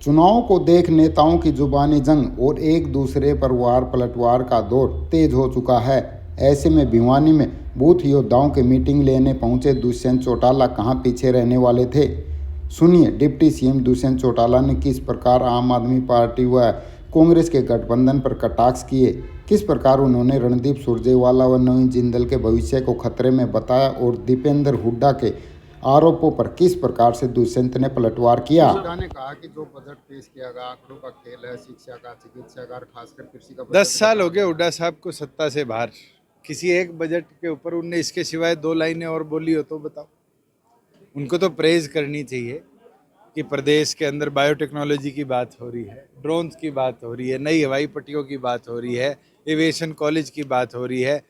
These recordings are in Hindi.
चुनाव को देख नेताओं की जुबानी जंग और एक दूसरे पर वार पलटवार का दौर तेज हो चुका है। ऐसे में भिवानी में बूथ योद्धाओं की मीटिंग लेने पहुंचे दुष्यंत चौटाला कहां पीछे रहने वाले थे। सुनिए डिप्टी सीएम दुष्यंत चौटाला ने किस प्रकार आम आदमी पार्टी व कांग्रेस के गठबंधन पर कटाक्ष किए, किस प्रकार उन्होंने रणदीप सुरजेवाला व नवीन जिंदल के भविष्य को खतरे में बताया और दीपेंद्र हुड्डा के आरोपों पर किस प्रकार से दुष्यंत ने पलटवार किया। हुड्डा ने कहा कि जो बजट पेश किया गया आंकड़ों का खेल है, शिक्षा का, चिकित्सा का, खासकर कृषि का। 10 साल हो गए हुड्डा साहब को सत्ता से बाहर। किसी एक बजट के ऊपर उनने इसके सिवाय 2 लाइनें और बोली हो तो बताओ। उनको तो प्रेज करनी चाहिए कि प्रदेश के अंदर बायोटेक्नोलॉजी की बात हो रही है, ड्रोन्स की बात हो रही है, नई हवाई पट्टियों की बात हो रही है, एविएशन कॉलेज की बात हो रही है,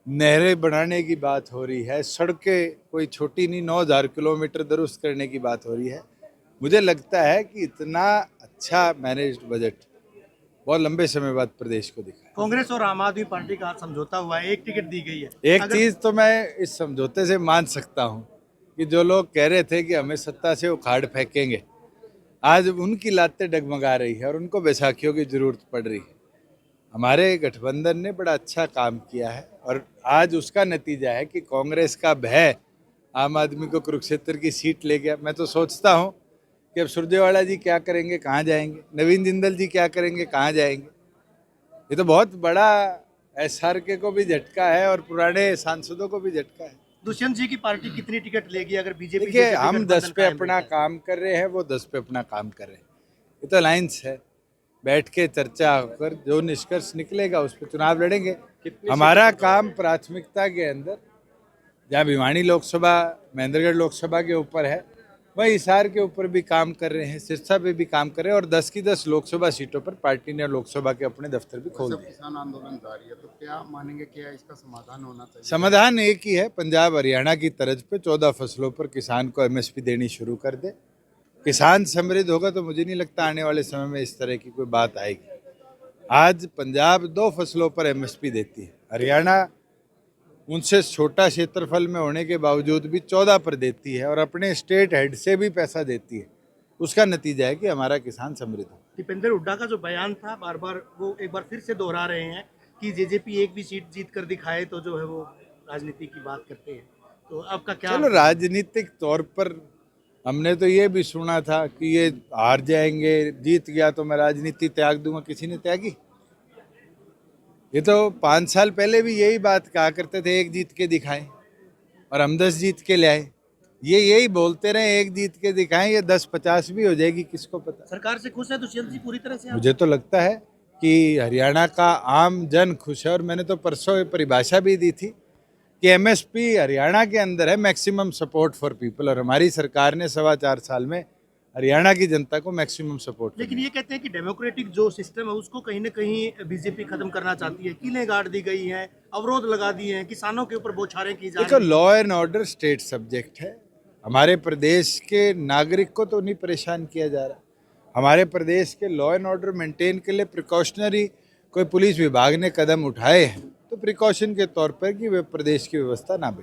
नहरें बनाने की बात हो रही है, सड़कें कोई छोटी नहीं 9,000 किलोमीटर दुरुस्त करने की बात हो रही है। मुझे लगता है कि इतना अच्छा मैनेज्ड बजट बहुत लंबे समय बाद प्रदेश को दिखा है। कांग्रेस और आम आदमी पार्टी का समझौता हुआ है, एक टिकट दी गई है। एक चीज तो मैं इस समझौते से मान सकता हूं कि जो लोग कह रहे थे कि हमें सत्ता से उखाड़ फेंकेंगे, आज उनकी लातें डगमगा रही है और उनको बैसाखियों की जरूरत पड़ रही है। हमारे गठबंधन ने बड़ा अच्छा काम किया है और आज उसका नतीजा है कि कांग्रेस का भय आम आदमी को कुरुक्षेत्र की सीट ले गया। मैं तो सोचता हूं कि अब सुरजेवाला जी क्या करेंगे, कहाँ जाएंगे, नवीन जिंदल जी क्या करेंगे, कहाँ जाएंगे। ये तो बहुत बड़ा एसआरके को भी झटका है और पुराने सांसदों को भी झटका है। दुष्यंत जी की पार्टी कितनी टिकट लेगी अगर बीजेपी? देखिए, हम 10 पे अपना काम कर रहे हैं, वो 10 पे अपना काम कर रहे हैं। ये तो अलायंस है, बैठ के चर्चा होकर जो निष्कर्ष निकलेगा उस पर चुनाव लड़ेंगे। हमारा काम प्राथमिकता के अंदर जहाँ भिवानी लोकसभा, महेंद्रगढ़ लोकसभा के ऊपर है, वही हिसार के ऊपर भी काम कर रहे हैं, सिरसा पे भी काम कर रहे हैं और 10 की 10 लोकसभा सीटों पर पार्टी ने लोकसभा के अपने दफ्तर भी खोल दिए। किसान आंदोलन जारी है, तो क्या मानेंगे, क्या इसका समाधान होना चाहिए? समाधान एक ही है, पंजाब हरियाणा की तर्ज पे 14 फसलों पर किसान को एमएसपी देनी शुरू कर दे। किसान समृद्ध होगा तो मुझे नहीं लगता आने वाले समय में इस तरह की कोई बात आएगी। आज पंजाब 2 फसलों पर एमएसपी देती है, हरियाणा उनसे छोटा क्षेत्रफल में होने के बावजूद भी 14 पर देती है और अपने स्टेट हेड से भी पैसा देती है। उसका नतीजा है कि हमारा किसान समृद्ध हो। दीपेंद्र हुड्डा का जो बयान था, बार बार वो एक बार फिर से दोहरा रहे हैं कि जेजेपी एक भी सीट जीत कर दिखाए तो जो है वो राजनीति की बात करते हैं। तो आपका क्या? चलो, राजनीतिक तौर पर हमने तो ये भी सुना था कि ये हार जाएंगे, जीत गया तो मैं राजनीति त्याग दूंगा। किसी ने त्यागी? ये तो 5 साल पहले भी यही बात कहा करते थे, एक जीत के दिखाएं, और हम 10 जीत के ले आए। ये यही बोलते रहे, एक जीत के दिखाएं, ये 10-50 भी हो जाएगी, किसको पता। सरकार से खुश है दुष्यंत जी पूरी तरह से? मुझे तो लगता है कि हरियाणा का आम जन खुश है और मैंने तो परसों ये परिभाषा भी दी थी कि एमएसपी हरियाणा के अंदर है, मैक्सिमम सपोर्ट फॉर पीपल, और हमारी सरकार ने 4.25 साल में हरियाणा की जनता को मैक्सिमम सपोर्ट। लेकिन ये कहते हैं कि डेमोक्रेटिक जो सिस्टम है उसको कहीं ना कहीं बीजेपी खत्म करना चाहती है, कीलें गाड़ दी गई हैं, अवरोध लगा दिए हैं, किसानों के ऊपर बौछारें की जा रही देखो, हैं। Law and order state subject है। हमारे प्रदेश के नागरिक को तो नहीं परेशान किया जा रहा। हमारे प्रदेश के लॉ एंड ऑर्डर मेंटेन के लिए प्रिकॉशनरी कोई पुलिस विभाग ने कदम उठाए हैं तो प्रिकॉशन के तौर पर कि वे प्रदेश की व्यवस्था ना बिगड़े।